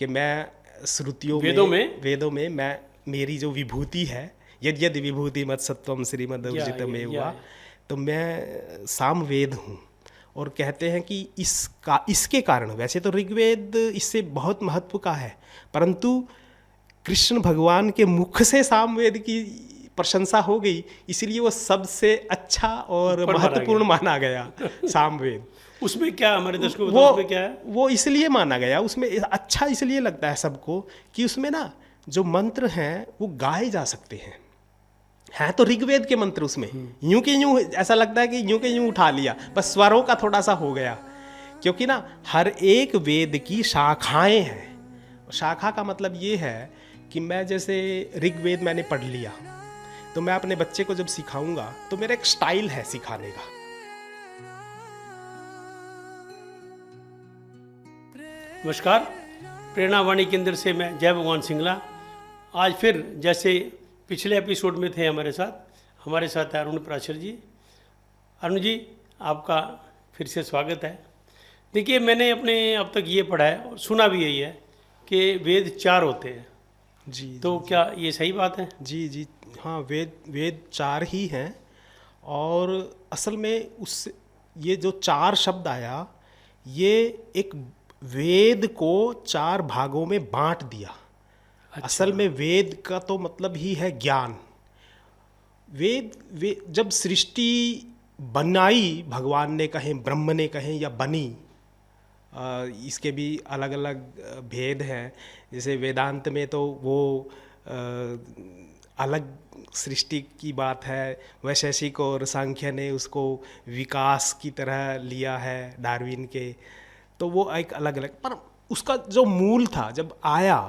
कि मैं श्रुतियों वेदों में मैं मेरी जो विभूति है, यद यद विभूति मत सत्वम श्रीमद उर्जितमेव हुआ, तो मैं सामवेद हूँ। और कहते हैं कि इसके कारण, वैसे तो ऋग्वेद इससे बहुत महत्व का है, परंतु कृष्ण भगवान के मुख से सामवेद की प्रशंसा हो गई, इसलिए वो सबसे अच्छा और महत्वपूर्ण माना गया सामवेद। उसमें क्या हमारे दर्शकों को उसमें क्या है? वो इसलिए माना गया, उसमें अच्छा इसलिए लगता है सबको कि उसमें ना जो मंत्र हैं वो गाए जा सकते हैं तो ऋग्वेद के मंत्र उसमें यूं के यूं, ऐसा लगता है कि यूं के यूं उठा लिया, बस स्वरों का थोड़ा सा हो गया, क्योंकि ना हर एक वेद की शाखाएं हैं। शाखा का मतलब ये है कि मैं जैसे ऋग्वेद मैंने पढ़ लिया, तो मैं अपने बच्चे को जब सिखाऊंगा तो मेरा एक स्टाइल है सिखाने का। नमस्कार, प्रेरणा वाणी केंद्र से मैं जय भगवान सिंगला। आज फिर जैसे पिछले एपिसोड में थे हमारे साथ है अरुण पराशर जी। अरुण जी, आपका फिर से स्वागत है। देखिए, मैंने अपने अब तक ये पढ़ा है और सुना भी यही है कि वेद 4 होते हैं जी। तो क्या ये सही बात है? जी हाँ, वेद 4 ही हैं। और असल में उस ये जो 4 शब्द आया, ये एक वेद को 4 भागों में बांट दिया। अच्छा। असल में वेद का तो मतलब ही है ज्ञान। वेद जब सृष्टि बनाई भगवान ने कहें, ब्रह्म ने कहें या बनी, इसके भी अलग अलग भेद हैं। जैसे वेदांत में तो वो अलग सृष्टि की बात है, वैशेषिक और सांख्य ने उसको विकास की तरह लिया है, डार्विन के, तो वो एक अलग अलग, पर उसका जो मूल था जब आया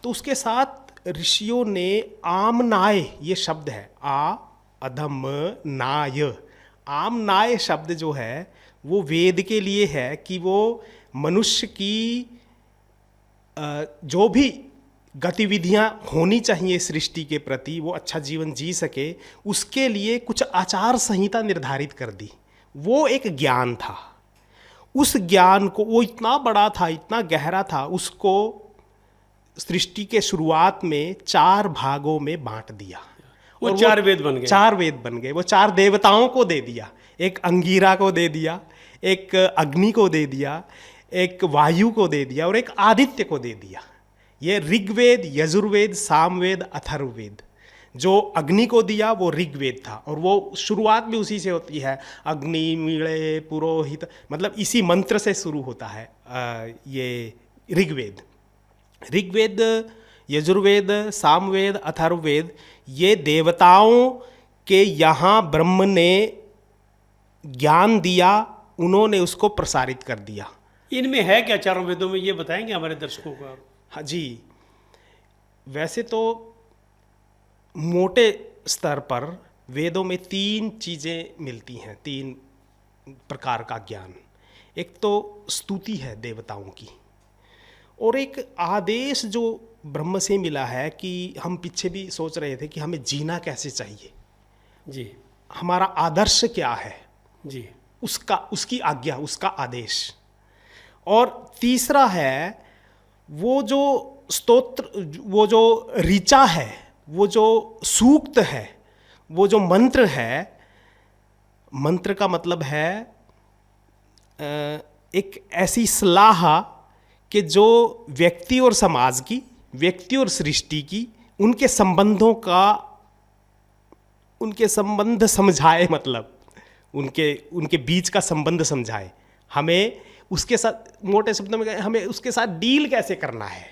तो उसके साथ ऋषियों ने आमनाय, ये शब्द है अधम नाय, आमनाय शब्द जो है वो वेद के लिए है कि वो मनुष्य की जो भी गतिविधियां होनी चाहिए सृष्टि के प्रति, वो अच्छा जीवन जी सके, उसके लिए कुछ आचार संहिता निर्धारित कर दी। वो एक ज्ञान था। उस ज्ञान को, वो इतना बड़ा था, इतना गहरा था, उसको सृष्टि के शुरुआत में 4 भागों में बांट दिया। वो 4 वेद बन गए। 4 वेद बन गए। वो 4 देवताओं को दे दिया। एक अंगीरा को दे दिया, एक अग्नि को दे दिया, एक वायु को दे दिया और एक आदित्य को दे दिया। ये ऋग्वेद, यजुर्वेद, सामवेद, अथर्ववेद। जो अग्नि को दिया वो ऋग्वेद था, और वो शुरुआत भी उसी से होती है, अग्नि मीणे पुरोहित, मतलब इसी मंत्र से शुरू होता है ये ऋग्वेद। ऋग्वेद, यजुर्वेद, सामवेद, अथर्ववेद, ये देवताओं के यहाँ ब्रह्म ने ज्ञान दिया, उन्होंने उसको प्रसारित कर दिया। इनमें है क्या 4 वेदों में, ये बताएंगे हमारे दर्शकों को आप? हाँ जी, वैसे तो मोटे स्तर पर वेदों में 3 चीज़ें मिलती हैं, 3 प्रकार का ज्ञान। एक तो स्तुति है देवताओं की, और एक आदेश जो ब्रह्म से मिला है कि हम पीछे भी सोच रहे थे कि हमें जीना कैसे चाहिए जी, हमारा आदर्श क्या है जी, उसकी आज्ञा, उसका आदेश। और तीसरा है वो जो स्तोत्र, वो जो ऋचा है, वो जो सूक्त है, वो जो मंत्र है। मंत्र का मतलब है एक ऐसी सलाह कि जो व्यक्ति और समाज की, व्यक्ति और सृष्टि की, उनके संबंधों का, उनके संबंध समझाए, मतलब उनके बीच का संबंध समझाए। हमें उसके साथ, मोटे शब्दों में हमें उसके साथ डील कैसे करना है।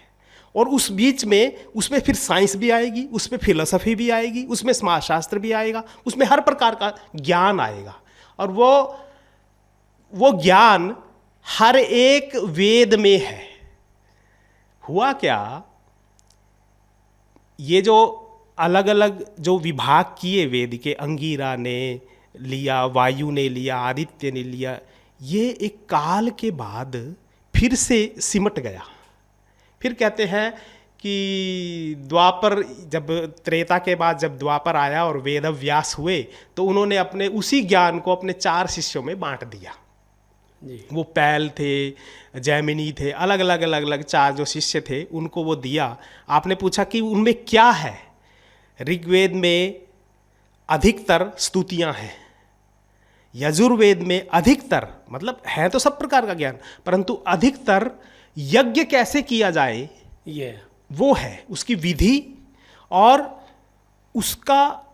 और उस बीच में, उसमें फिर साइंस भी आएगी, उसमें फिलोसफी भी आएगी, उसमें समाजशास्त्र भी आएगा, उसमें हर प्रकार का ज्ञान आएगा। और वो ज्ञान हर एक वेद में है। हुआ क्या, ये जो अलग अलग जो विभाग किए वेद के, अंगीरा ने लिया, वायु ने लिया, आदित्य ने लिया, ये एक काल के बाद फिर से सिमट गया। फिर कहते हैं कि द्वापर, जब त्रेता के बाद जब द्वापर आया और वेद व्यास हुए, तो उन्होंने अपने उसी ज्ञान को अपने 4 शिष्यों में बांट दिया। जी। वो पैल थे, जैमिनी थे, अलग अलग 4 जो शिष्य थे उनको वो दिया। आपने पूछा कि उनमें क्या है। ऋग्वेद में अधिकतर स्तुतियां हैं, यजुर्वेद में अधिकतर, मतलब है तो सब प्रकार का ज्ञान, परंतु अधिकतर यज्ञ कैसे किया जाए ये वो है, उसकी विधि और उसका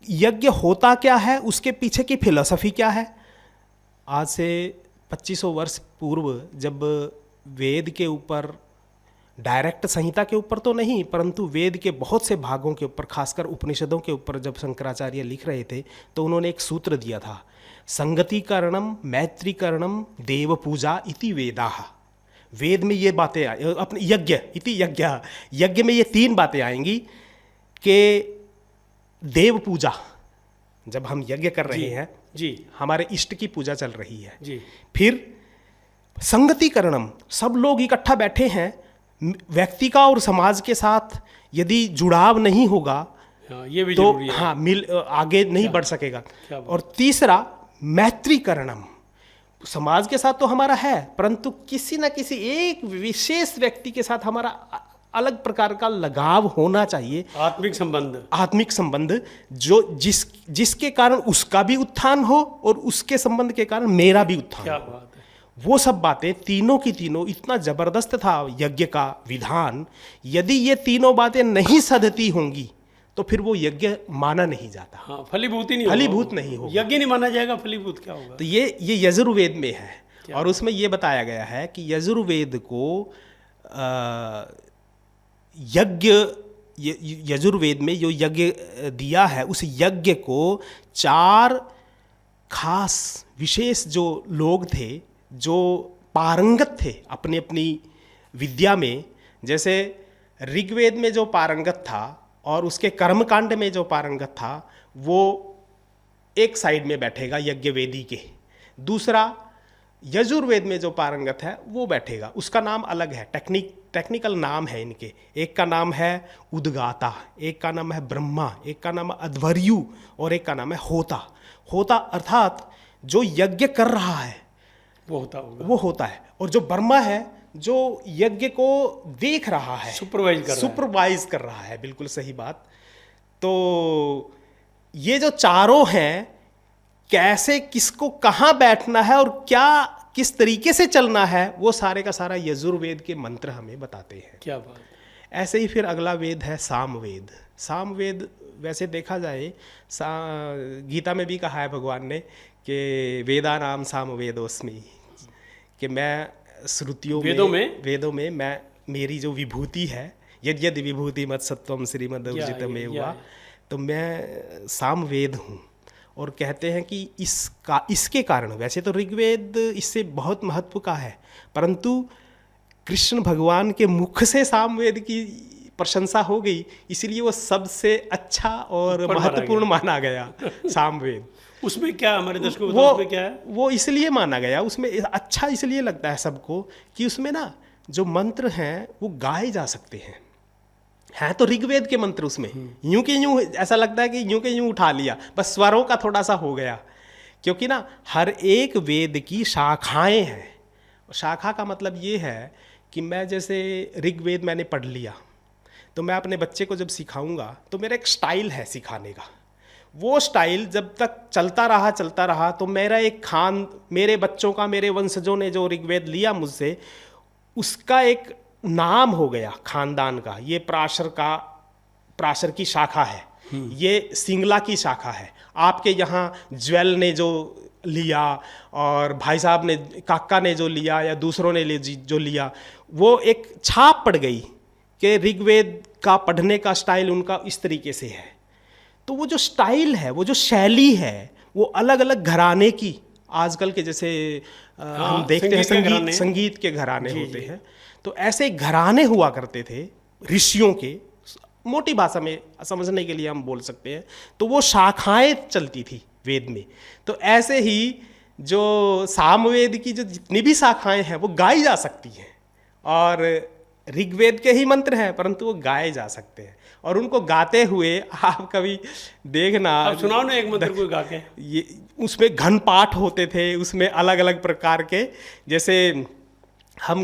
यज्ञ होता क्या है, उसके पीछे की फिलॉसफी क्या है। आज से 2500 वर्ष पूर्व जब वेद के ऊपर, डायरेक्ट संहिता के ऊपर तो नहीं, परंतु वेद के बहुत से भागों के ऊपर, खासकर उपनिषदों के ऊपर जब शंकराचार्य लिख रहे थे, तो उन्होंने एक सूत्र दिया था, संगतिकरणम मैत्रीकरणम देव पूजा इति वेदाः। वेद में ये बातें अपने यज्ञ इति यज्ञ में ये 3 बातें आएंगी कि देव पूजा, जब हम यज्ञ कर रहे हैं जी, हमारे इष्ट की पूजा चल रही है जी, फिर संगतिकरणम, सब लोग इकट्ठा बैठे हैं, व्यक्ति का और समाज के साथ यदि जुड़ाव नहीं होगा हाँ, ये भी तो जरूरी है। हाँ आगे नहीं बढ़ सकेगा। क्या बात। और तीसरा मैत्रीकरणम, समाज के साथ तो हमारा है, परंतु किसी न किसी एक विशेष व्यक्ति के साथ हमारा अलग प्रकार का लगाव होना चाहिए, आत्मिक संबंध जो जिसके कारण उसका भी उत्थान हो और उसके संबंध के कारण मेरा भी उत्थान क्या हो। बात है। वो सब बातें तीनों की तीनों, इतना जबरदस्त था यज्ञ का विधान। यदि ये तीनों बातें नहीं सधती होंगी तो फिर वो यज्ञ माना नहीं जाता, हाँ, फलीभूत ही नहीं फलीभूत नहीं होगा। यज्ञ नहीं माना जाएगा, फलीभूत क्या होगा। तो ये यजुर्वेद में है और उसमें ये बताया गया है कि यजुर्वेद को यज्ञ, यजुर्वेद में जो यज्ञ दिया है उस यज्ञ को 4 खास विशेष जो लोग थे, जो पारंगत थे अपनी अपनी विद्या में। जैसे ऋग्वेद में जो पारंगत था और उसके कर्मकांड में जो पारंगत था वो एक साइड में बैठेगा यज्ञवेदी के, दूसरा यजुर्वेद में जो पारंगत है वो बैठेगा, उसका नाम अलग है, टेक्निकल नाम है इनके। एक का नाम है उद्गाता, एक का नाम है ब्रह्मा, एक का नाम है अध्वर्यु और एक का नाम है होता। होता अर्थात जो यज्ञ कर रहा है वो होता होगा, वो होता है, और जो ब्रह्मा है जो यज्ञ को देख रहा है, सुपरवाइज कर रहा है। बिल्कुल सही बात। तो ये जो चारों हैं, कैसे किसको कहाँ बैठना है और क्या किस तरीके से चलना है, वो सारे का सारा यजुर्वेद के मंत्र हमें बताते हैं। क्या बात। ऐसे ही फिर अगला वेद है सामवेद। सामवेद वैसे देखा जाए गीता में भी कहा है भगवान ने कि वेदा नाम सामवेदोस्मि, कि मैं श्रुतियों वेदों में मैं, मेरी जो विभूति है, यद्यदि विभूति मत सत्वम श्रीमद उर्जित में हुआ, तो मैं सामवेद हूँ। और कहते हैं कि इसके कारण, वैसे तो ऋग्वेद इससे बहुत महत्व का है, परंतु कृष्ण भगवान के मुख से सामवेद की प्रशंसा हो गई, इसीलिए वो सबसे अच्छा और महत्वपूर्ण माना गया सामवेद। उसमें क्या हमारे दर्शकों को उसमें क्या है? वो इसलिए माना गया, उसमें अच्छा इसलिए लगता है सबको कि उसमें ना जो मंत्र हैं वो गाए जा सकते हैं तो ऋग्वेद के मंत्र उसमें यूं के यूं, ऐसा लगता है कि यूं के यूं उठा लिया, बस स्वरों का थोड़ा सा हो गया, क्योंकि ना हर एक वेद की शाखाएं हैं। शाखा का मतलब ये है कि मैं जैसे ऋग्वेद मैंने पढ़ लिया, तो मैं अपने बच्चे को जब सिखाऊंगा तो मेरा एक स्टाइल है सिखाने का। वो स्टाइल जब तक चलता रहा तो मेरा एक मेरे बच्चों का, मेरे वंशजों ने जो ऋग्वेद लिया मुझसे, उसका एक नाम हो गया खानदान का। ये प्राशर की शाखा है, ये सिंगला की शाखा है। आपके यहाँ ज्वेल ने जो लिया और भाई साहब ने, काका ने जो लिया या दूसरों ने जो लिया, वो एक छाप पड़ गई कि ऋग्वेद का पढ़ने का स्टाइल उनका इस तरीके से है। तो वो जो स्टाइल है, वो जो शैली है, वो अलग अलग घराने की, आजकल के जैसे हम देखते हैं संगीत के घराने होते हैं, तो ऐसे घराने हुआ करते थे ऋषियों के, मोटी भाषा में समझने के लिए हम बोल सकते हैं। तो वो शाखाएं चलती थी वेद में। तो ऐसे ही जो सामवेद की जो जितनी भी शाखाएं हैं वो गाई जा सकती हैं, और ऋग्वेद के ही मंत्र हैं, परंतु वो गाए जा सकते हैं, और उनको गाते हुए आप कभी देखना। आप सुनाओ ना एक मंत्र कोई गा के। ये उसमें घन पाठ होते थे, उसमें अलग अलग प्रकार के, जैसे हम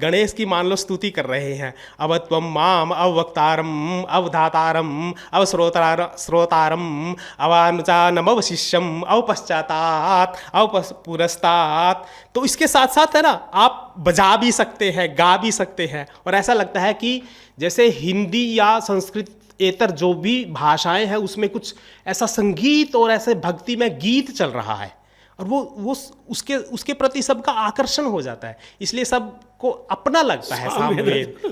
गणेश की मान लो स्तुति कर रहे हैं, अवत्वम माम अवक्तारम अवधातारम अवश्रोतारम अवानुचानम अवशिष्यम अवपश्चातात अवपुरस्तात। तो इसके साथ साथ है ना, आप बजा भी सकते हैं, गा भी सकते हैं, और ऐसा लगता है कि जैसे हिंदी या संस्कृत एतर जो भी भाषाएं हैं उसमें कुछ ऐसा संगीत और ऐसे भक्ति में गीत चल रहा है, और वो उसके प्रति सबका आकर्षण हो जाता है, इसलिए सबको अपना लगता है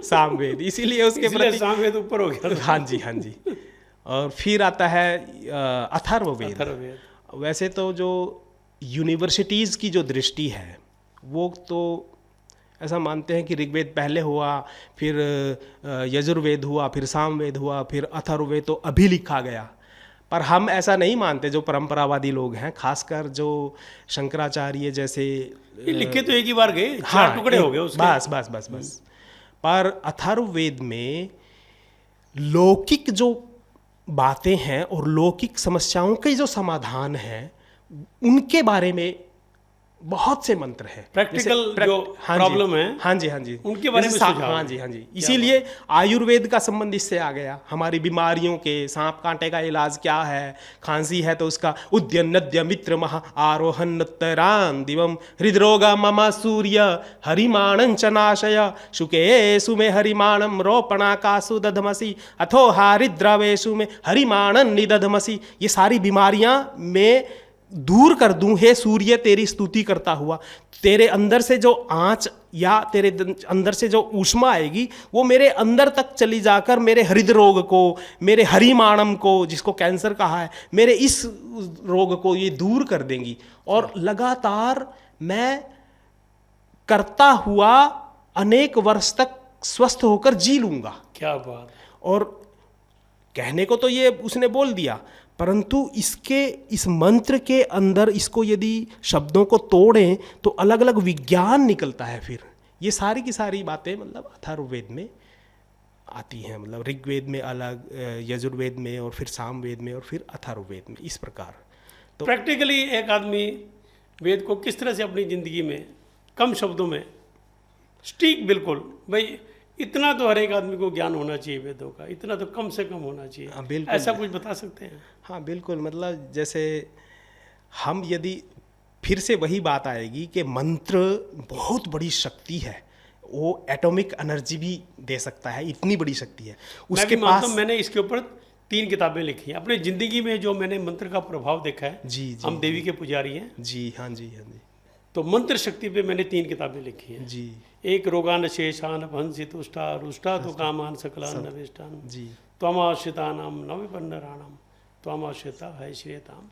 सामवेद, इसीलिए उसके प्रति सामवेद ऊपर हो गया। हाँ जी, हाँ जी। और फिर आता है अथर्ववेद। वैसे तो जो यूनिवर्सिटीज़ की जो दृष्टि है वो तो ऐसा मानते हैं कि ऋग्वेद पहले हुआ, फिर यजुर्वेद हुआ, फिर सामवेद हुआ, फिर अथर्ववेद तो अभी लिखा गया। पर हम ऐसा नहीं मानते, जो परंपरावादी लोग हैं, खासकर जो शंकराचार्य जैसे। ये लिखे तो एक ही बार गए, चार टुकड़े हो गए उसके। बस। पर अथर्ववेद में लौकिक जो बातें हैं और लौकिक समस्याओं के जो समाधान हैं उनके बारे में बहुत से मंत्र हैं। प्रैक्टिकल जो प्रॉब्लम है, हाँ जी, उनके बारे में सुझाव। हाँ जी। इसीलिए आयुर्वेद का संबंध इससे आ गया। हमारी बीमारियों के, सांप कांटे का इलाज क्या है, खांसी है तो उसका उद्यन नद्य मित्र महा आरोहण उत्तरान दिवम हृदरोगा ममा सूर्य हरिमाणं च नाशय शुकेशु में हरिमाणम रोपणाकासु दधमसी अथो हारिद्रवेशु में हरिमाणं निदधमसी। ये सारी बीमारियां में दूर कर दूं हे सूर्य तेरी स्तुति करता हुआ। तेरे अंदर से जो आँच या तेरे अंदर से जो ऊष्मा आएगी वो मेरे अंदर तक चली जाकर मेरे हृदय रोग को, मेरे हरिमाणम को, जिसको कैंसर कहा है, मेरे इस रोग को ये दूर कर देंगी, और लगातार मैं करता हुआ अनेक वर्ष तक स्वस्थ होकर जी लूँगा। क्या बात। और कहने को तो ये उसने बोल दिया, परंतु इस मंत्र के अंदर इसको यदि शब्दों को तोड़ें तो अलग अलग विज्ञान निकलता है। फिर ये सारी की सारी बातें मतलब अथर्ववेद में आती हैं, मतलब ऋग्वेद में अलग, यजुर्वेद में, और फिर सामवेद में, और फिर अथर्ववेद में, इस प्रकार। तो प्रैक्टिकली एक आदमी वेद को किस तरह से अपनी ज़िंदगी में कम शब्दों में स्टीक, बिल्कुल भाई इतना तो हर एक आदमी को ज्ञान होना चाहिए वेदों का, इतना तो कम से कम होना चाहिए। बिल्कुल, ऐसा कुछ बता सकते हैं? हाँ बिल्कुल, मतलब जैसे हम यदि फिर से वही बात आएगी कि मंत्र बहुत बड़ी शक्ति है, वो एटॉमिक एनर्जी भी दे सकता है, इतनी बड़ी शक्ति है उसके पास। मैंने इसके ऊपर 3 किताबें लिखी हैं अपनी ज़िंदगी में, जो मैंने मंत्र का प्रभाव देखा है। जी, हम देवी के पुजारी हैं जी, हाँ जी। तो मंत्र शक्ति पे मैंने 3 किताबें लिखी हैं जी। एक रोगान शेषान भंसी तुष्टा रुष्टा तो कामान सकलान नवेष्टान जी। त्वमाश्रितानाम नविपन्नराणाम त्वमाश्रिता है श्रेयताम।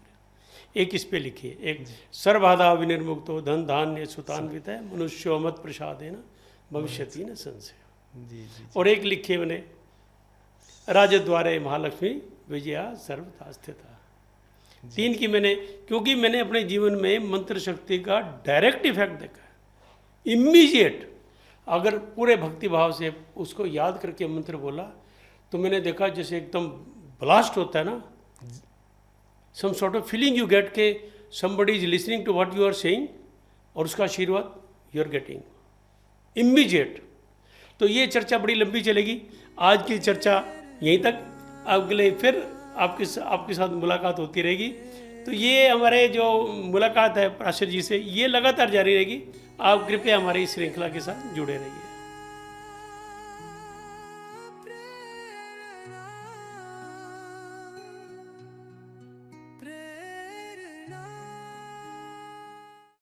एक इस पे लिखी है, एक सर्वबाधा विनिर्मुक्तो धन धान्य सुतान्वित है मनुष्यो मत प्रसादेन भविष्यति न संशय। जी। और एक लिखी है मैंने राजद्वारे महालक्ष्मी विजया सर्वथा स्थिता। 3 की मैंने, क्योंकि मैंने अपने जीवन में मंत्र शक्ति का डायरेक्ट इफेक्ट देखा है, इमीडिएट। अगर पूरे भक्ति भाव से उसको याद करके मंत्र बोला तो मैंने देखा जैसे एकदम ब्लास्ट होता है ना, some sort of feeling you get के somebody is listening to what you are saying, और उसका आशीर्वाद यू आर गेटिंग इमीडिएट। तो ये चर्चा बड़ी लंबी चलेगी, आज की चर्चा यहीं तक, अगले फिर आपके साथ मुलाकात होती रहेगी। तो ये हमारे जो मुलाकात है पराशर जी से, ये लगातार जारी रहेगी। आप कृपया हमारी इस श्रृंखला के साथ जुड़े रहिए।